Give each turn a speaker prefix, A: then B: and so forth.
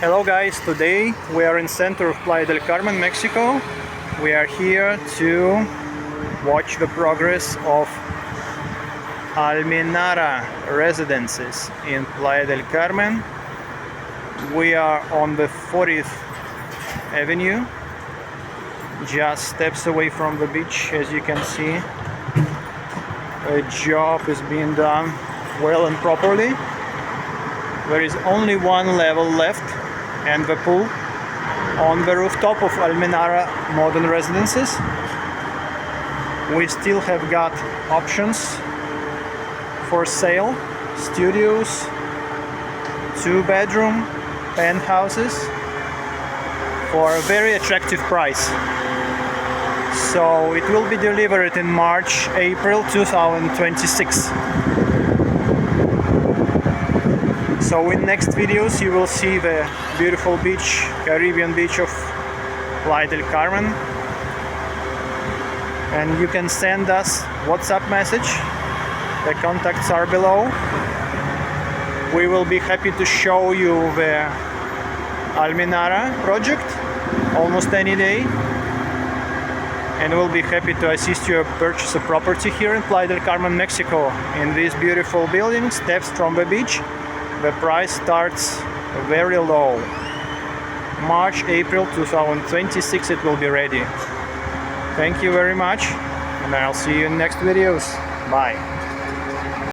A: Hello guys, today we are in center of Playa del Carmen, Mexico. We are here to watch the progress of Almenara residences in Playa del Carmen. We are on the 40th Avenue, just steps away from the beach. As you can see, a job is being done well and properly. There is only one level left and the pool on the rooftop of Almenara modern residences. We still have got options for sale: studios, 2-bedroom penthouses for a very attractive price. So it will be delivered in March, April 2026. So in next videos you will see the beautiful beach, Caribbean beach of Playa del Carmen, and you can send us WhatsApp message. The contacts are below. We will be happy to show you the Almenara project almost any day, and we'll be happy to assist you purchase a property here in Playa del Carmen, Mexico, in this beautiful building, steps from the beach. The price starts very low. March, April 2026 it will be ready. Thank you very much, and I'll see you in next videos. Bye.